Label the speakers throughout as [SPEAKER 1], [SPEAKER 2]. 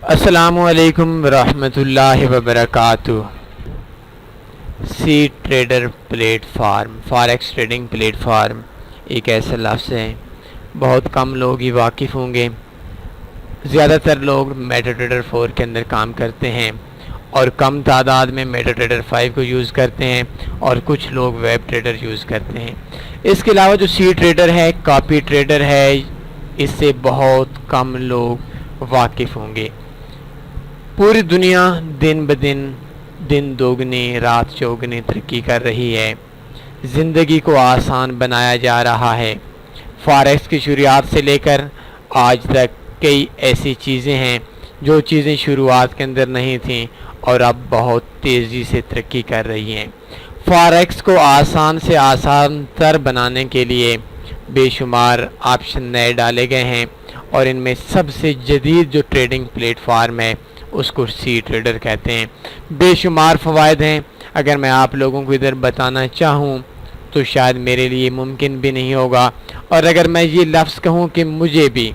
[SPEAKER 1] السلام علیکم ورحمۃ اللہ وبرکاتہ۔ C trader platform, forex trading platform ایک ایسا لفظ ہے، بہت کم لوگ ہی واقف ہوں گے۔ زیادہ تر لوگ میٹا ٹریڈر 4 کے اندر کام کرتے ہیں اور کم تعداد میں میٹا ٹریڈر 5 کو یوز کرتے ہیں اور کچھ لوگ ویب ٹریڈر یوز کرتے ہیں۔ اس کے علاوہ جو سی ٹریڈر ہے، کاپی ٹریڈر ہے، اس سے بہت کم لوگ واقف ہوں گے۔ پوری دنیا دن بدن دن دوگنی رات چوگنی ترقی کر رہی ہے، زندگی کو آسان بنایا جا رہا ہے۔ فاریکس کی شروعات سے لے کر آج تک کئی ایسی چیزیں ہیں جو چیزیں شروعات کے اندر نہیں تھیں اور اب بہت تیزی سے ترقی کر رہی ہیں۔ فاریکس کو آسان سے آسان تر بنانے کے لیے بے شمار آپشن نئے ڈالے گئے ہیں اور ان میں سب سے جدید جو ٹریڈنگ پلیٹ فارم ہے اس کو سی ٹریڈر کہتے ہیں۔ بے شمار فوائد ہیں، اگر میں آپ لوگوں کو ادھر بتانا چاہوں تو شاید میرے لیے ممکن بھی نہیں ہوگا، اور اگر میں یہ لفظ کہوں کہ مجھے بھی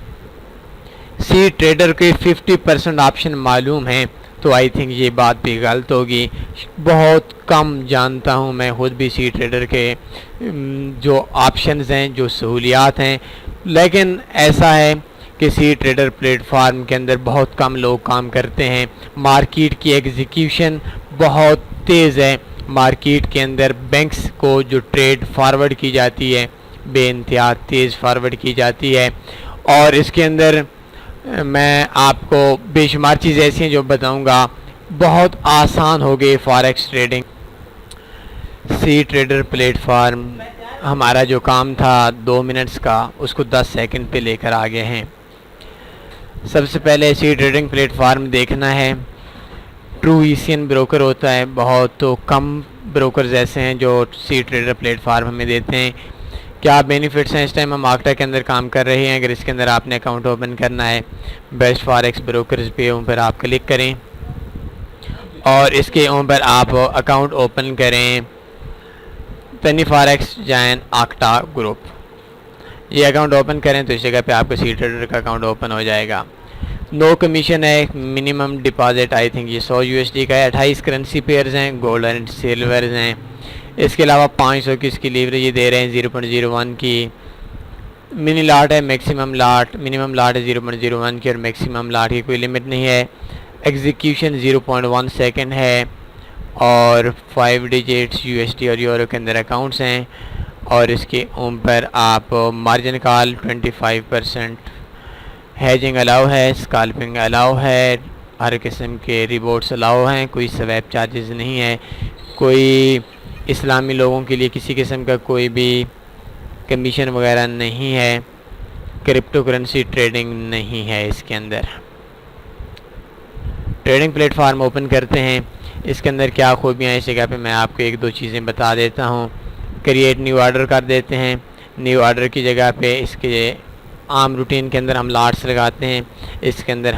[SPEAKER 1] سی ٹریڈر کے 50% آپشن معلوم ہیں تو آئی تھنک یہ بات بھی غلط ہوگی۔ بہت کم جانتا ہوں میں خود بھی سی ٹریڈر کے جو آپشنز ہیں، جو سہولیات ہیں، لیکن ایسا ہے کہ سی ٹریڈر پلیٹ فارم کے اندر بہت کم لوگ کام کرتے ہیں۔ مارکیٹ کی ایگزیکیوشن بہت تیز ہے، مارکیٹ کے اندر بینکس کو جو ٹریڈ فارورڈ کی جاتی ہے بے انتہا تیز فارورڈ کی جاتی ہے، اور اس کے اندر میں آپ کو بے شمار چیزیں ایسی ہیں جو بتاؤں گا۔ بہت آسان ہو گئی فاریکس ٹریڈنگ۔ سی ٹریڈر پلیٹ فارم ہمارا جو کام تھا 2 منٹس کا، اس کو 10 سیکنڈ پہ لے کر آگے ہیں۔ سب سے پہلے سی ٹریڈنگ پلیٹ فارم دیکھنا ہے۔ ٹرو ایشین بروکر ہوتا ہے، بہت تو کم بروکرز ایسے ہیں جو سی ٹریڈر پلیٹ فارم ہمیں دیتے ہیں۔ کیا بینیفٹس ہیں؟ اس ٹائم ہم آکٹا کے اندر کام کر رہے ہیں۔ اگر اس کے اندر آپ نے اکاؤنٹ اوپن کرنا ہے، بیسٹ فاریکس بروکرز پہ اوپر آپ کلک کریں اور اس کے اوپر آپ اکاؤنٹ اوپن کریں پینی فاریکس جائن آکٹا گروپ۔ یہ اکاؤنٹ اوپن کریں تو اس جگہ پہ آپ کو سی ٹریڈر کا اکاؤنٹ اوپن ہو جائے گا۔ نو کمیشن ہے، منیمم ڈپازٹ آئی تھنک یہ 100 USD کا ہے۔ 28 کرنسی پیئرز ہیں، گولڈ اینڈ سلورز ہیں۔ اس کے علاوہ 500 کی اس کی لیوریج دے رہے ہیں، 0.01 کی منی لاٹ ہے، میکسیمم لاٹ منیمم لاٹ ہے 0.01 کی، اور میکسیمم لاٹ کی کوئی لمٹ نہیں ہے۔ ایگزیکیوشن 0.1 سیکنڈ ہے، اور 5 ڈیجٹس USD اور یورو کے اندر اکاؤنٹس ہیں، اور اس کے اوپر آپ مارجن کال 25%، ہیجنگ الاؤ ہے، اسکالپنگ الاؤ ہے، ہر قسم کے ریبورٹس الاؤ ہیں، کوئی سویپ چارجز نہیں ہے، کوئی اسلامی لوگوں کے لیے کسی قسم کا کوئی بھی کمیشن وغیرہ نہیں ہے، کرپٹو کرنسی ٹریڈنگ نہیں ہے اس کے اندر۔ ٹریڈنگ پلیٹ فارم اوپن کرتے ہیں، اس کے اندر کیا خوبیاں ہیں اس جگہ پہ میں آپ کو 1-2 چیزیں بتا دیتا ہوں۔ کریٹ نیو آرڈر کر دیتے ہیں، نیو آرڈر کی جگہ پہ اس کے عام روٹین کے اندر ہم لاٹس لگاتے ہیں۔ اس کے اندر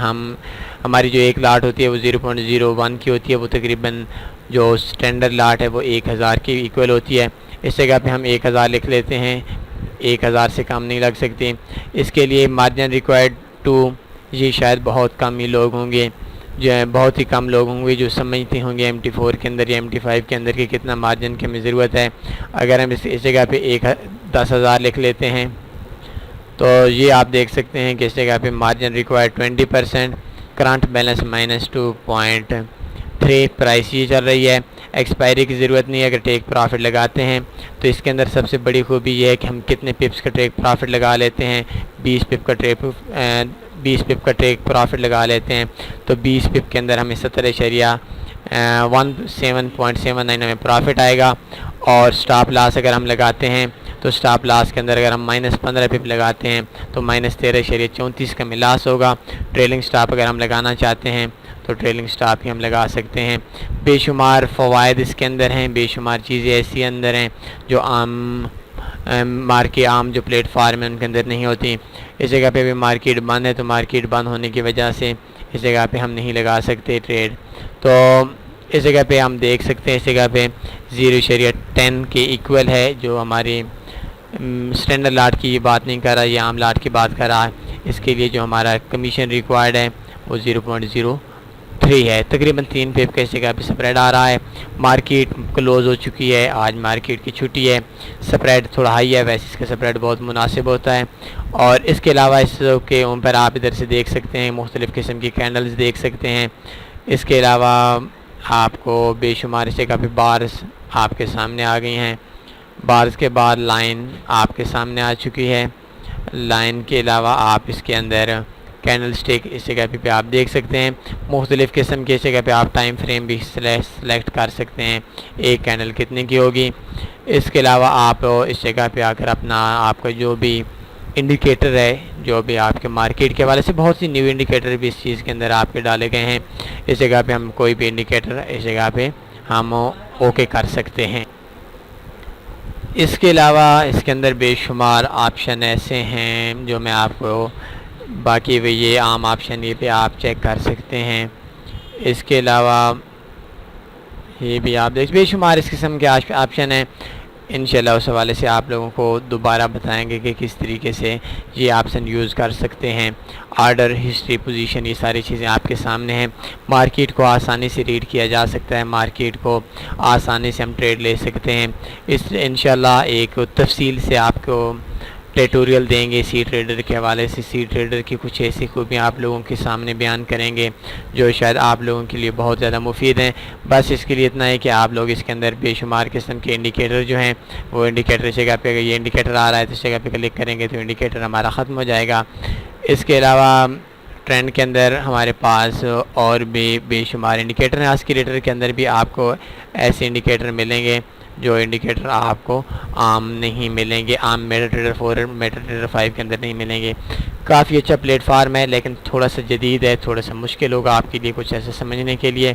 [SPEAKER 1] ہماری جو ایک لاٹ ہوتی ہے وہ 0.01 کی ہوتی ہے، وہ تقریباً جو سٹینڈرڈ لاٹ ہے وہ 1000 کی ایکول ہوتی ہے۔ اس جگہ پہ ہم 1000 لکھ لیتے ہیں، 1000 سے کم نہیں لگ سکتی۔ اس کے لیے مارجن ریکوائرڈ ٹو، یہ شاید بہت کم ہی لوگ ہوں گے، جو بہت ہی کم لوگ ہوں گے جو سمجھتے ہوں گے MT4 کے اندر یا MT5 کے اندر کہ کتنا مارجن کی ہمیں ضرورت ہے۔ اگر ہم اس جگہ پہ 10,000 لکھ لیتے ہیں تو یہ آپ دیکھ سکتے ہیں کہ اس جگہ پہ margin required 20%، current balance -2.3، price یہ چل رہی ہے۔ ایکسپائری کی ضرورت نہیں ہے۔ اگر ٹیک پرافٹ لگاتے ہیں تو اس کے اندر سب سے بڑی خوبی یہ ہے کہ ہم کتنے پپس کا ٹیک پرافٹ لگا لیتے ہیں، 20 پپ کا ٹیک پرافٹ لگا لیتے ہیں تو 20 پپ کے اندر ہمیں 17.79 ہمیں پرافٹ آئے گا۔ اور سٹاپ لاس اگر ہم لگاتے ہیں تو سٹاپ لاس کے اندر اگر ہم -15 پپ لگاتے ہیں تو -13.34 کا ہمیں لاس ہوگا۔ ٹریلنگ سٹاپ اگر ہم لگانا چاہتے ہیں تو ٹریلنگ سٹاپ ہی ہم لگا سکتے ہیں۔ بے شمار فوائد اس کے اندر ہیں، بے شمار چیزیں ایسی اندر ہیں جو عام جو پلیٹ فارم ہیں ان کے اندر نہیں ہوتی۔ اس جگہ پہ بھی مارکیٹ بند ہے تو مارکیٹ بند ہونے کی وجہ سے اس جگہ پہ ہم نہیں لگا سکتے ٹریڈ۔ تو اس جگہ پہ ہم دیکھ سکتے ہیں، اس جگہ پہ 0.10 کے ایکول ہے، جو ہماری سٹینڈرڈ لاٹ کی یہ بات نہیں کر رہا، یہ عام لاٹ کی بات کر رہا ہے۔ اس کے لیے جو ہمارا کمیشن ریکوائرڈ ہے وہ 0.03 ہے. تقریباً 3 پپ کا اس جگہ پہ سپریڈ آ رہا ہے. مارکیٹ کلوز ہو چکی ہے, آج مارکیٹ کی چھٹی ہے, سپریڈ تھوڑا ہائی ہے, ویسے اس کا سپریڈ بہت مناسب ہوتا ہے. اور اس کے علاوہ اس کے اوپر آپ ادھر سے دیکھ سکتے ہیں مختلف قسم کی کینڈلز دیکھ سکتے ہیں. اس کے علاوہ آپ کو بے شمار اس جگہ پہ بارز آپ کے سامنے آ گئی ہیں. بارز کے بعد لائن آپ کے سامنے آ چکی ہے. لائن کے علاوہ آپ اس کے اندر کینڈل سٹک اس جگہ پہ آپ دیکھ سکتے ہیں. مختلف قسم کے اس جگہ پہ آپ ٹائم فریم بھی سلیکٹ کر سکتے ہیں, ایک کینڈل کتنے کی ہوگی. اس کے علاوہ آپ اس جگہ پہ آ کر اپنا آپ کا جو بھی انڈیکیٹر ہے, جو بھی آپ کے مارکیٹ کے حوالے سے بہت سی نیو انڈیکیٹر بھی اس چیز کے اندر آپ کے ڈالے گئے ہیں. اس جگہ پہ ہم کوئی بھی انڈیکیٹر اس جگہ پہ ہم اوکے کر سکتے ہیں. اس کے علاوہ اس کے اندر بے شمار آپشن ایسے ہیں جو میں آپ کو باقی یہ عام آپشن یہ پہ آپ چیک کر سکتے ہیں. اس کے علاوہ یہ بھی آپ بے شمار اس قسم کے آپشن ہیں. انشاءاللہ اس حوالے سے آپ لوگوں کو دوبارہ بتائیں گے کہ کس طریقے سے یہ آپشن یوز کر سکتے ہیں. آرڈر, ہسٹری, پوزیشن, یہ ساری چیزیں آپ کے سامنے ہیں. مارکیٹ کو آسانی سے ریڈ کیا جا سکتا ہے, مارکیٹ کو آسانی سے ہم ٹریڈ لے سکتے ہیں. اس انشاءاللہ ایک تفصیل سے آپ کو ٹیٹوریل دیں گے سی ٹریڈر کے حوالے سے. سی ٹریڈر کی کچھ ایسی خوبیاں آپ لوگوں کے سامنے بیان کریں گے جو شاید آپ لوگوں کے لیے بہت زیادہ مفید ہیں. بس اس کے لیے اتنا ہے کہ آپ لوگ اس کے اندر بے شمار قسم کے انڈیکیٹر جو ہیں وہ انڈیکیٹر جگہ پہ اگر یہ انڈیکیٹر آ رہا ہے تو اس جگہ پہ کلک کریں گے تو انڈیکیٹر ہمارا ختم ہو جائے گا. اس کے علاوہ ٹرینڈ کے اندر ہمارے پاس اور بھی بے شمار انڈیکیٹر ہیں. آسکیلیٹر کے اندر بھی آپ کو ایسے انڈیکیٹر ملیں گے جو انڈیکیٹر آپ کو عام نہیں ملیں گے, عام میٹا ٹریڈر 4 میٹا ٹریڈر 5 کے اندر نہیں ملیں گے. کافی اچھا پلیٹ فارم ہے لیکن تھوڑا سا جدید ہے, تھوڑا سا مشکل ہوگا آپ کے لیے کچھ ایسا سمجھنے کے لیے.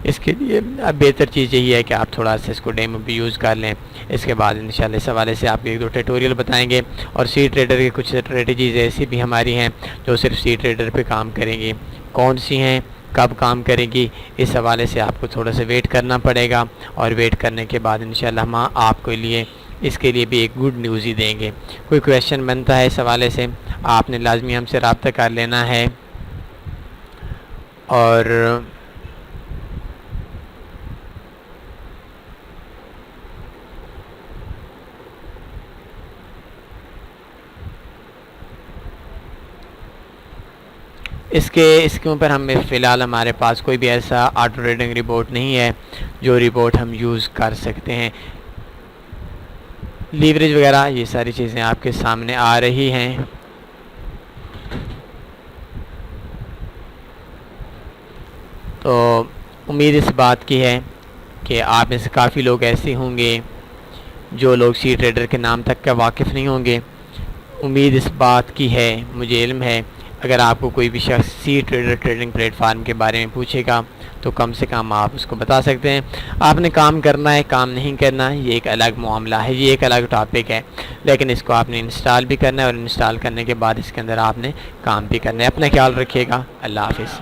[SPEAKER 1] اس کے لیے بہتر چیز یہی ہے کہ آپ تھوڑا سا اس کو ڈیمو بھی یوز کر لیں. اس کے بعد انشاءاللہ اس حوالے سے آپ کو ایک دو ٹیٹوریل بتائیں گے. اور سی ٹریڈر کی کچھ اسٹریٹجیز ایسی بھی ہماری ہیں جو صرف سی ٹریڈر پہ کام کریں گی. کون سی ہیں, کب کام کرے گی, اس حوالے سے آپ کو تھوڑا سا ویٹ کرنا پڑے گا. اور ویٹ کرنے کے بعد انشاءاللہ ہم آپ کے لیے اس کے لیے بھی ایک گڈ نیوز ہی دیں گے. کوئی کویشچن بنتا ہے اس حوالے سے آپ نے لازمی ہم سے رابطہ کر لینا ہے. اور اس کے اوپر ہمیں فی الحال ہمارے پاس کوئی بھی ایسا آٹو ٹریڈنگ رپورٹ نہیں ہے جو رپورٹ ہم یوز کر سکتے ہیں. لیوریج وغیرہ یہ ساری چیزیں آپ کے سامنے آ رہی ہیں. تو امید اس بات کی ہے کہ آپ میں سے کافی لوگ ایسے ہوں گے جو لوگ سی ٹریڈر کے نام تک کا واقف نہیں ہوں گے. امید اس بات کی ہے, مجھے علم ہے, اگر آپ کو کوئی بھی شخص سی ٹریڈر ٹریڈنگ پلیٹ فارم کے بارے میں پوچھے گا تو کم سے کم آپ اس کو بتا سکتے ہیں. آپ نے کام کرنا ہے, کام نہیں کرنا, یہ ایک الگ معاملہ ہے, یہ ایک الگ ٹاپک ہے, لیکن اس کو آپ نے انسٹال بھی کرنا ہے اور انسٹال کرنے کے بعد اس کے اندر آپ نے کام بھی کرنا ہے. اپنا خیال رکھیے گا. اللہ حافظ.